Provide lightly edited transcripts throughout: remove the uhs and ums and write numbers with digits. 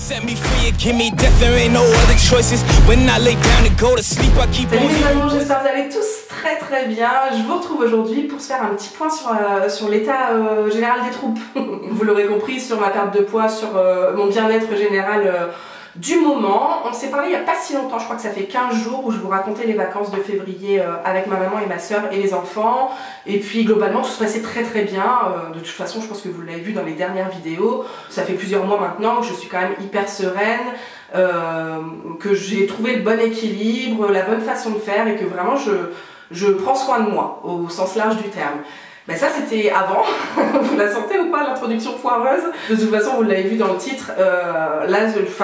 Salut les amis, j'espère que vous allez tous très bien. Je vous retrouve aujourd'hui pour se faire un petit point sur l'état général des troupes. Vous l'aurez compris, sur ma perte de poids, sur mon bien-être général du moment. On s'est parlé il n'y a pas si longtemps, je crois que ça fait 15 jours, où je vous racontais les vacances de février avec ma maman et ma soeur et les enfants. Et puis globalement tout se passait très bien. De toute façon je pense que vous l'avez vu dans les dernières vidéos. Ça fait plusieurs mois maintenant que je suis quand même hyper sereine, que j'ai trouvé le bon équilibre, la bonne façon de faire et que vraiment je prends soin de moi au sens large du terme. Ben ça c'était avant, vous la sentez ou pas l'introduction foireuse? De toute façon vous l'avez vu dans le titre, là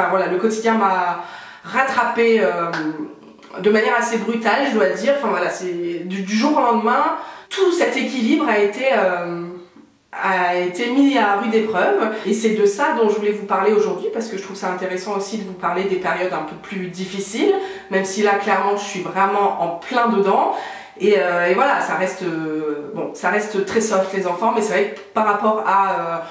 voilà, le quotidien m'a rattrapé de manière assez brutale, je dois le dire. Enfin voilà, c'est du jour au lendemain, tout cet équilibre a été mis à rude épreuve, et c'est de ça dont je voulais vous parler aujourd'hui, parce que je trouve ça intéressant aussi de vous parler des périodes un peu plus difficiles, même si là clairement je suis vraiment en plein dedans. Et voilà, ça reste très soft les enfants, mais c'est vrai que par rapport à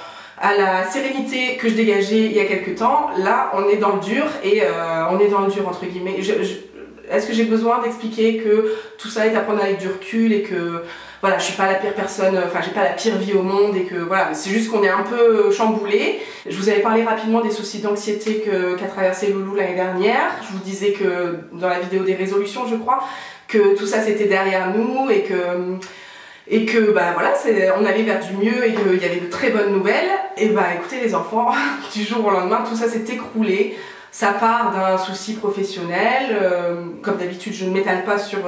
la sérénité que je dégageais il y a quelques temps, là on est dans le dur, et on est dans le dur entre guillemets. Est-ce que j'ai besoin d'expliquer que tout ça est à prendre avec du recul, et que voilà, je suis pas la pire personne, enfin j'ai pas la pire vie au monde, et que voilà, c'est juste qu'on est un peu chamboulé. Je vous avais parlé rapidement des soucis d'anxiété qu'a traversé Loulou l'année dernière. Je vous disais que dans la vidéo des résolutions, je crois, que tout ça c'était derrière nous, et que bah voilà, on allait vers du mieux, et qu'il y avait de très bonnes nouvelles. Et bah écoutez les enfants, du jour au lendemain tout ça s'est écroulé. Ça part d'un souci professionnel, comme d'habitude je ne m'étale pas sur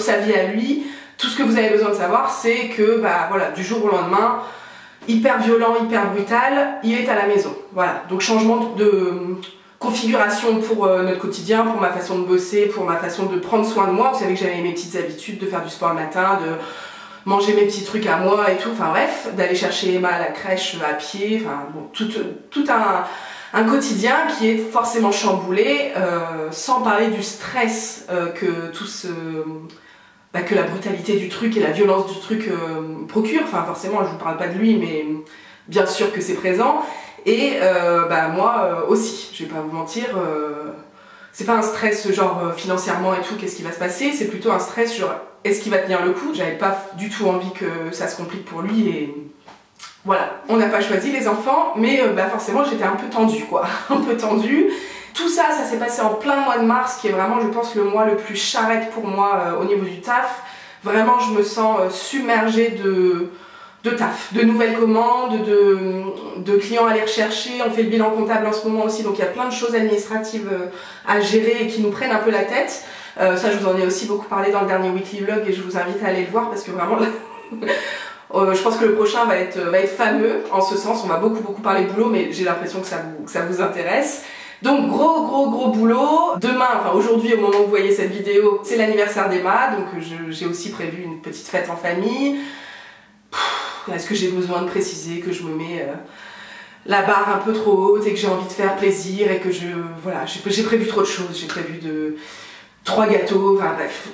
sa vie à lui. Tout ce que vous avez besoin de savoir, c'est que bah voilà, du jour au lendemain, hyper violent, hyper brutal, il est à la maison. Voilà, donc changement de configuration pour notre quotidien, pour ma façon de bosser, pour ma façon de prendre soin de moi. Vous savez que j'avais mes petites habitudes de faire du sport le matin, de manger mes petits trucs à moi et tout, enfin bref, d'aller chercher Emma à la crèche à pied, enfin bon, tout un quotidien qui est forcément chamboulé, sans parler du stress que la brutalité du truc et la violence du truc procure. Enfin forcément je vous parle pas de lui, mais bien sûr que c'est présent. Et bah moi aussi, je vais pas vous mentir, c'est pas un stress genre financièrement et tout, qu'est-ce qui va se passer, c'est plutôt un stress genre est-ce qu'il va tenir le coup. J'avais pas du tout envie que ça se complique pour lui, et voilà, on n'a pas choisi les enfants, mais bah forcément j'étais un peu tendue quoi, un peu tendue. Tout ça, ça s'est passé en plein mois de mars, qui est vraiment, je pense, le mois le plus charrette pour moi au niveau du taf. Vraiment, je me sens submergée de taf, de nouvelles commandes, de clients à aller rechercher. On fait le bilan comptable en ce moment aussi, donc il y a plein de choses administratives à gérer et qui nous prennent un peu la tête. Ça, je vous en ai aussi beaucoup parlé dans le dernier weekly vlog, et je vous invite à aller le voir, parce que vraiment... je pense que le prochain va être fameux, en ce sens. On va beaucoup parler boulot, mais j'ai l'impression que ça vous intéresse. Donc gros boulot. Demain, enfin aujourd'hui au moment où vous voyez cette vidéo, c'est l'anniversaire d'Emma, donc j'ai aussi prévu une petite fête en famille. Est-ce que j'ai besoin de préciser que je me mets la barre un peu trop haute, et que j'ai envie de faire plaisir, et que voilà, j'ai prévu trop de choses, j'ai prévu 3 gâteaux, enfin bref.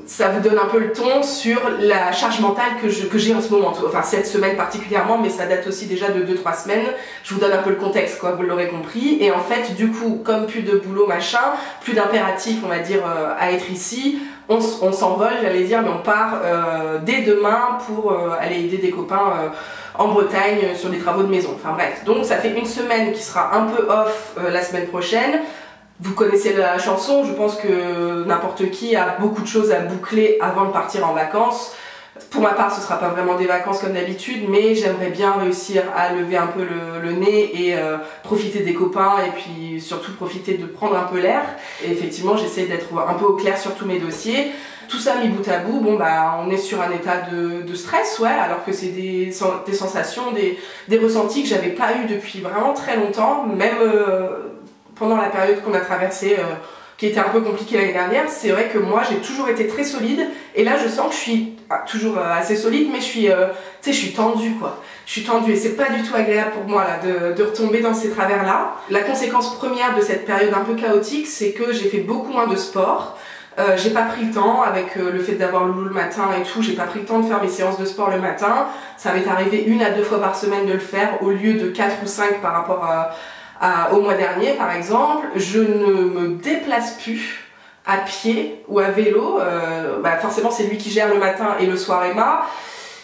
Ça vous donne un peu le ton sur la charge mentale que j'ai en ce moment, enfin cette semaine particulièrement, mais ça date aussi déjà de 2-3 semaines. Je vous donne un peu le contexte quoi, vous l'aurez compris. Et en fait du coup, comme plus de boulot machin, plus d'impératif on va dire à être ici, on s'envole j'allais dire, mais on part dès demain pour aller aider des copains en Bretagne sur des travaux de maison, enfin bref. Donc ça fait une semaine qui sera un peu off la semaine prochaine. Vous connaissez la chanson, je pense que n'importe qui a beaucoup de choses à boucler avant de partir en vacances. Pour ma part, ce ne sera pas vraiment des vacances comme d'habitude, mais j'aimerais bien réussir à lever un peu le nez et profiter des copains, et puis surtout profiter de prendre un peu l'air. Et effectivement, j'essaie d'être un peu au clair sur tous mes dossiers. Tout ça mis bout à bout, bon bah on est sur un état de stress, ouais, alors que c'est des sensations, des ressentis que j'avais pas eu depuis vraiment très longtemps, même pendant la période qu'on a traversée, qui était un peu compliquée l'année dernière. C'est vrai que moi j'ai toujours été très solide, et là je sens que je suis toujours assez solide, mais je suis tendue quoi. Je suis tendue, et c'est pas du tout agréable pour moi là de retomber dans ces travers là. La conséquence première de cette période un peu chaotique, c'est que j'ai fait beaucoup moins de sport. J'ai pas pris le temps avec le fait d'avoir Loulou le matin et tout, j'ai pas pris le temps de faire mes séances de sport le matin. Ça m'est arrivé 1 à 2 fois par semaine de le faire au lieu de 4 ou 5 par rapport au mois dernier par exemple. Je ne me déplace plus à pied ou à vélo, forcément c'est lui qui gère le matin et le soir Emma.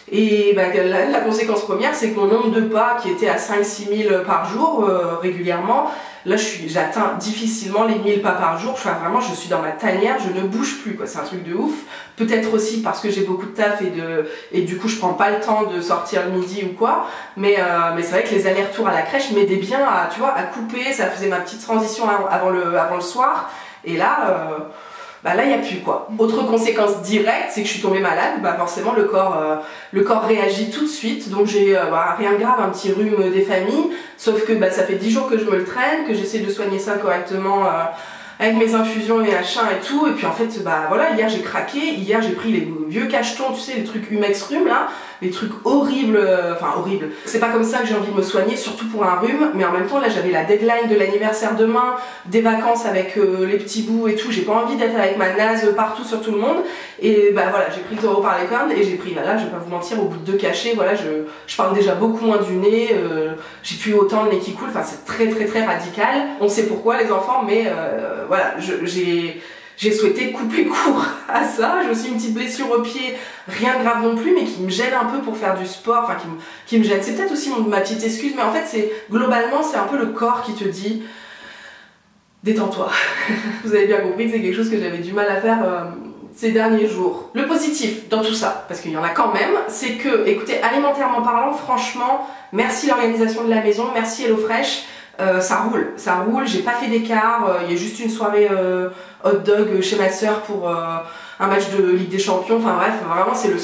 Et la conséquence première, c'est que mon nombre de pas qui était à 5-6 000 par jour régulièrement, là j'atteins difficilement les 1000 pas par jour. Enfin vraiment, je suis dans ma tanière, je ne bouge plus, quoi. C'est un truc de ouf. Peut-être aussi parce que j'ai beaucoup de taf et du coup je prends pas le temps de sortir le midi ou quoi. Mais c'est vrai que les allers-retours à la crèche m'aidaient bien à, tu vois, à couper. Ça faisait ma petite transition avant le soir. Et là... là il n'y a plus quoi. Autre conséquence directe, c'est que je suis tombée malade, forcément le corps réagit tout de suite, donc j'ai rien de grave, un petit rhume des familles, sauf que ça fait 10 jours que je me le traîne, que j'essaie de soigner ça correctement avec mes infusions, mes machins et tout, et puis en fait voilà, hier j'ai craqué, hier j'ai pris les vieux cachetons, tu sais, les trucs Humex rhume là, les trucs horribles, horribles. C'est pas comme ça que j'ai envie de me soigner, surtout pour un rhume, mais en même temps là j'avais la deadline de l'anniversaire demain, des vacances avec les petits bouts et tout, j'ai pas envie d'être avec ma naze partout sur tout le monde, et voilà, j'ai pris le taureau par les cornes, et j'ai pris, là je vais pas vous mentir, au bout de 2 cachets, voilà, je parle déjà beaucoup moins du nez, j'ai plus autant le nez qui coule, c'est très radical, on sait pourquoi les enfants, mais voilà, j'ai souhaité couper court à ça. J'ai aussi une petite blessure au pied, rien de grave non plus, mais qui me gêne un peu pour faire du sport, qui me gêne. C'est peut-être aussi ma petite excuse, mais en fait, globalement, c'est un peu le corps qui te dit détends-toi. Vous avez bien compris que c'est quelque chose que j'avais du mal à faire ces derniers jours. Le positif dans tout ça, parce qu'il y en a quand même, c'est que, écoutez, alimentairement parlant, franchement, merci l'organisation de la maison, merci HelloFresh. Ça roule, j'ai pas fait d'écart, il y a juste une soirée hot dog chez ma soeur pour un match de Ligue des Champions, enfin bref, vraiment c'est le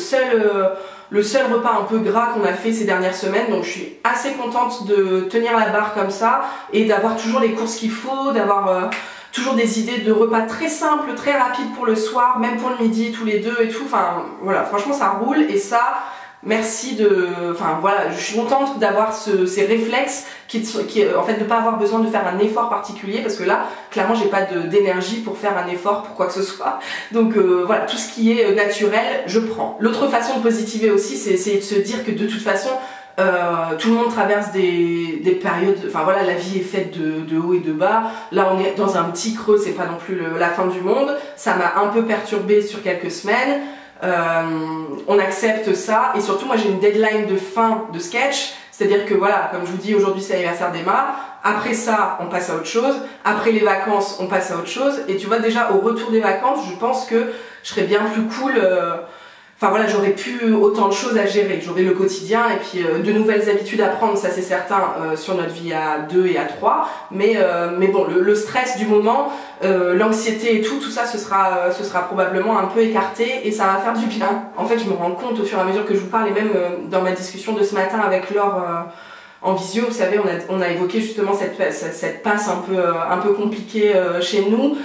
seul repas un peu gras qu'on a fait ces dernières semaines, donc je suis assez contente de tenir la barre comme ça et d'avoir toujours les courses qu'il faut, d'avoir toujours des idées de repas très simples, très rapides pour le soir, même pour le midi tous les deux et tout, enfin voilà, franchement ça roule et ça... Merci voilà, je suis contente d'avoir ces réflexes en fait de pas avoir besoin de faire un effort particulier parce que là, clairement, j'ai pas d'énergie pour faire un effort pour quoi que ce soit. Donc voilà, tout ce qui est naturel, je prends. L'autre façon de positiver aussi, c'est essayer de se dire que de toute façon, tout le monde traverse des périodes, voilà, la vie est faite de haut et de bas. Là on est dans un petit creux, c'est pas non plus la fin du monde. Ça m'a un peu perturbée sur quelques semaines. On accepte ça et surtout moi j'ai une deadline de fin de sketch, c'est-à-dire que voilà, comme je vous dis, aujourd'hui c'est l'anniversaire d'Emma, après ça on passe à autre chose, après les vacances on passe à autre chose et tu vois déjà au retour des vacances je pense que je serais bien plus cool, voilà, j'aurais plus autant de choses à gérer, j'aurais le quotidien et puis de nouvelles habitudes à prendre, ça c'est certain, sur notre vie à 2 et à 3, mais bon, le stress du moment, l'anxiété et tout ça ce sera probablement un peu écarté et ça va faire du bien. En fait je me rends compte au fur et à mesure que je vous parle et même dans ma discussion de ce matin avec Laure en visio, vous savez, on a évoqué justement cette passe un peu compliquée chez nous.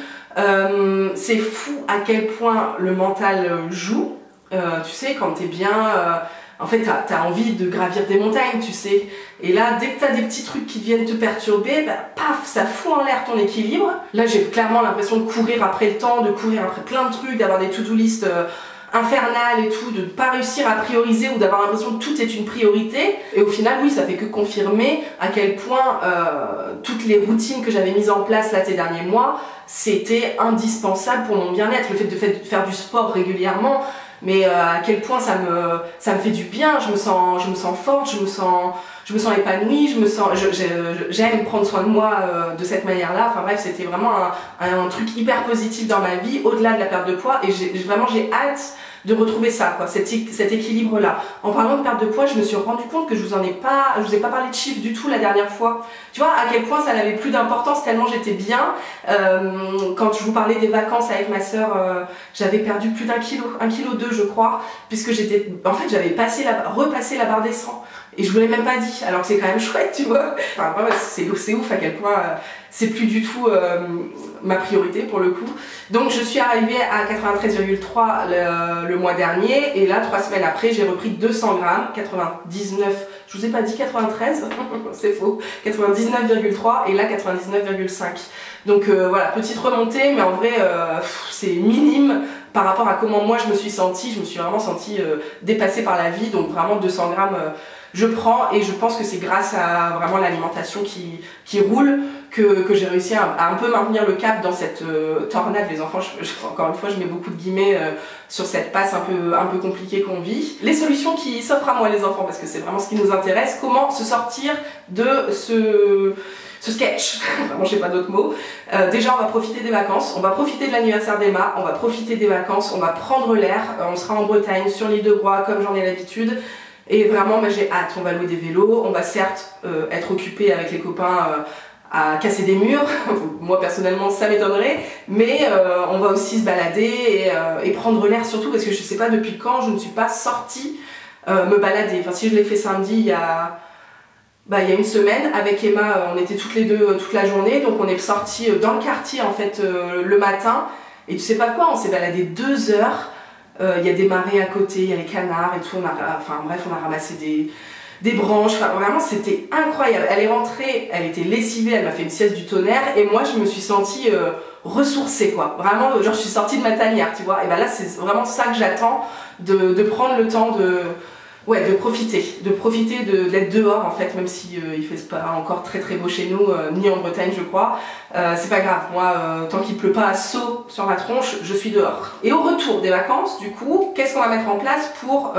C'est fou à quel point le mental joue. Tu sais, quand t'es bien, en fait t'as envie de gravir des montagnes, tu sais, et là dès que t'as des petits trucs qui viennent te perturber, paf, ça fout en l'air ton équilibre. Là j'ai clairement l'impression de courir après le temps, de courir après plein de trucs, d'avoir des to-do list infernales et tout, de ne pas réussir à prioriser ou d'avoir l'impression que tout est une priorité, et au final oui, ça fait que confirmer à quel point toutes les routines que j'avais mises en place là ces derniers mois, c'était indispensable pour mon bien-être, le fait de faire du sport régulièrement, mais à quel point ça me fait du bien, je me sens forte, je me sens épanouie, j'aime prendre soin de moi de cette manière-là. Enfin bref, c'était vraiment un truc hyper positif dans ma vie, au-delà de la perte de poids, et j'ai hâte de retrouver ça, quoi, cet équilibre-là. En parlant de perte de poids, je me suis rendu compte que je vous ai pas parlé de chiffres du tout la dernière fois. Tu vois, à quel point ça n'avait plus d'importance tellement j'étais bien. Quand je vous parlais des vacances avec ma soeur, j'avais perdu plus d'1 kilo, 1,2 kg je crois, puisque en fait j'avais repassé la barre des 100. Et je vous l'ai même pas dit, alors que c'est quand même chouette, tu vois. Enfin, c'est ouf à quel point c'est plus du tout ma priorité pour le coup. Donc je suis arrivée à 93,3 le mois dernier, et là 3 semaines après j'ai repris 200 grammes, je vous ai pas dit 93, c'est faux, 99,3 et là 99,5. Donc voilà, petite remontée, mais en vrai c'est minime par rapport à comment moi je me suis sentie. Je me suis vraiment sentie dépassée par la vie, donc vraiment 200 grammes je prends, et je pense que c'est grâce à vraiment l'alimentation qui roule que j'ai réussi à un peu maintenir le cap dans cette tornade. Les enfants, encore une fois, je mets beaucoup de guillemets sur cette passe un peu compliquée qu'on vit. Les solutions qui s'offrent à moi, les enfants, parce que c'est vraiment ce qui nous intéresse, comment se sortir de ce sketch, vraiment j'ai pas d'autres mots. Déjà on va profiter des vacances, on va profiter de l'anniversaire d'Emma, on va profiter des vacances, on va prendre l'air, on sera en Bretagne, sur l'île de Groix comme j'en ai l'habitude. Et vraiment j'ai hâte, on va louer des vélos, on va certes être occupé avec les copains à casser des murs, moi personnellement ça m'étonnerait, mais on va aussi se balader et prendre l'air surtout, parce que je sais pas depuis quand je ne suis pas sortie me balader. Enfin si je l'ai fait samedi il y a une semaine avec Emma, on était toutes les deux toute la journée, donc on est sortis dans le quartier en fait le matin, et tu sais pas quoi, on s'est baladé 2 heures. Il y a des marais à côté, il y a les canards et tout, enfin bref, on a ramassé des branches, enfin vraiment c'était incroyable. Elle est rentrée, elle était lessivée, elle m'a fait une sieste du tonnerre, et moi je me suis sentie ressourcée quoi, vraiment genre je suis sortie de ma tanière, tu vois. Et ben là c'est vraiment ça que j'attends, de prendre le temps de profiter d'être dehors en fait, même si il fait pas encore très très beau chez nous, ni en Bretagne je crois. C'est pas grave, moi tant qu'il pleut pas à seau sur ma tronche, je suis dehors. Et au retour des vacances, du coup, qu'est-ce qu'on va mettre en place pour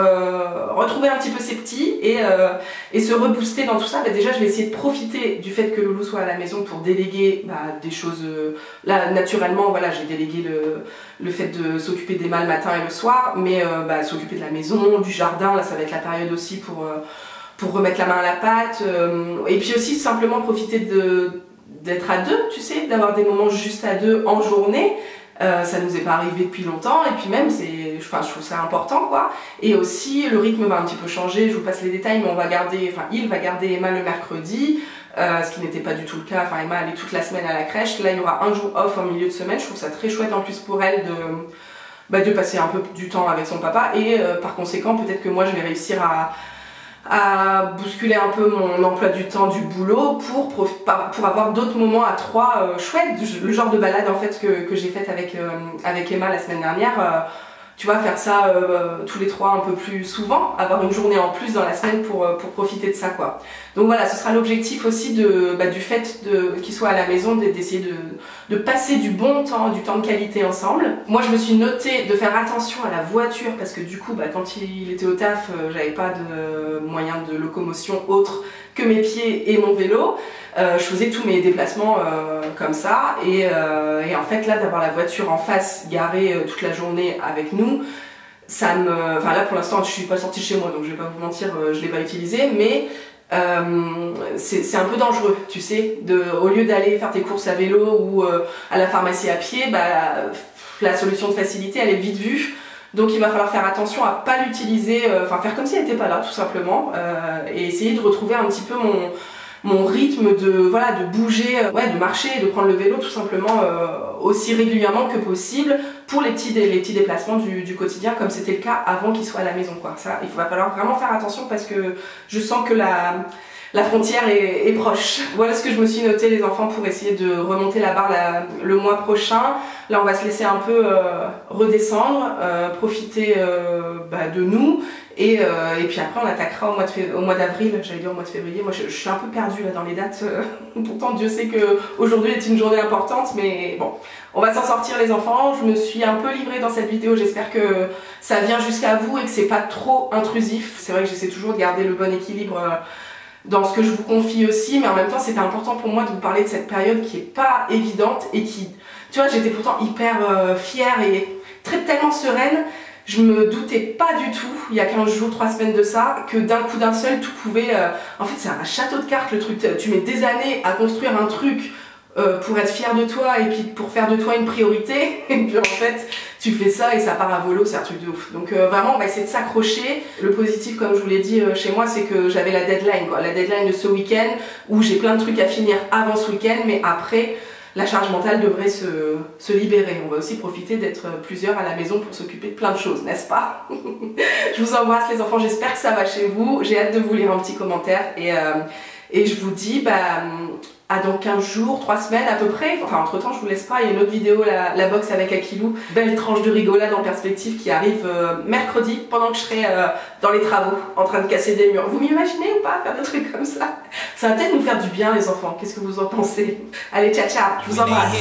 retrouver un petit peu ses petits et se rebooster dans tout ça? Déjà je vais essayer de profiter du fait que Loulou soit à la maison pour déléguer des choses. Là naturellement voilà, j'ai délégué le fait de s'occuper d'Emma le matin et le soir, mais s'occuper de la maison, du jardin, là ça va être la période aussi pour remettre la main à la pâte, et puis aussi simplement profiter d'être à deux, tu sais, d'avoir des moments juste à deux en journée. Ça nous est pas arrivé depuis longtemps, et puis même je trouve ça important quoi. Et aussi le rythme va un petit peu changer, je vous passe les détails, mais il va garder Emma le mercredi, ce qui n'était pas du tout le cas. Emma allait toute la semaine à la crèche, là il y aura un jour off en milieu de semaine. Je trouve ça très chouette en plus pour elle de passer un peu du temps avec son papa, et par conséquent peut-être que moi je vais réussir à bousculer un peu mon emploi du temps du boulot pour avoir d'autres moments à trois chouettes, le genre de balade en fait que j'ai faite avec Emma la semaine dernière. Tu vois, faire ça tous les trois un peu plus souvent, avoir une journée en plus dans la semaine pour profiter de ça quoi. Donc voilà, ce sera l'objectif aussi du fait qu'il soit à la maison, d'essayer de passer du bon temps, du temps de qualité ensemble. Moi je me suis noté de faire attention à la voiture, parce que du coup quand il était au taf, j'avais pas de moyen de locomotion autre que mes pieds et mon vélo. Je faisais tous mes déplacements comme ça, et en fait là d'avoir la voiture en face garée toute la journée avec nous, ça là pour l'instant je suis pas sortie de chez moi, donc je vais pas vous mentir, je l'ai pas utilisé, mais c'est un peu dangereux, tu sais, au lieu d'aller faire tes courses à vélo ou à la pharmacie à pied, la solution de facilité elle est vite vue. Donc il va falloir faire attention à pas l'utiliser, faire comme si elle n'était pas là tout simplement, et essayer de retrouver un petit peu mon rythme de bouger, de marcher et de prendre le vélo tout simplement aussi régulièrement que possible pour les petits déplacements du quotidien, comme c'était le cas avant qu'il soit à la maison quoi. Ça, il va falloir vraiment faire attention, parce que je sens que la frontière est proche. Voilà ce que je me suis noté les enfants pour essayer de remonter la barre le mois prochain. Là on va se laisser un peu redescendre, profiter de nous, et puis après on attaquera au mois d'avril, j'allais dire au mois de février. Moi je suis un peu perdue là dans les dates, pourtant Dieu sait qu'aujourd'hui est une journée importante, mais bon, on va s'en sortir les enfants. Je me suis un peu livrée dans cette vidéo, j'espère que ça vient jusqu'à vous et que c'est pas trop intrusif. C'est vrai que j'essaie toujours de garder le bon équilibre dans ce que je vous confie aussi, mais en même temps c'était important pour moi de vous parler de cette période qui est pas évidente, et qui, tu vois, j'étais pourtant hyper fière et tellement sereine. Je me doutais pas du tout, il y a 15 jours, 3 semaines de ça, que d'un coup d'un seul tout pouvait... En fait c'est un château de cartes le truc, tu mets des années à construire un truc pour être fier de toi et puis pour faire de toi une priorité, et puis en fait tu fais ça et ça part à volo, c'est un truc de ouf. Donc vraiment on va essayer de s'accrocher. Le positif, comme je vous l'ai dit chez moi, c'est que j'avais la deadline de ce week-end, où j'ai plein de trucs à finir avant ce week-end, mais après la charge mentale devrait se libérer. On va aussi profiter d'être plusieurs à la maison pour s'occuper de plein de choses, n'est-ce pas? Je vous embrasse les enfants, j'espère que ça va chez vous. J'ai hâte de vous lire un petit commentaire et je vous dis à dans 15 jours, 3 semaines à peu près. Enfin, entre temps, je vous laisse pas. Il y a une autre vidéo, la boxe avec Akilou. Belle tranche de rigolade en perspective qui arrive mercredi pendant que je serai dans les travaux en train de casser des murs. Vous m'imaginez ou pas faire des trucs comme ça? Ça va peut-être nous faire du bien, les enfants. Qu'est-ce que vous en pensez? Allez, ciao, ciao. Je vous embrasse.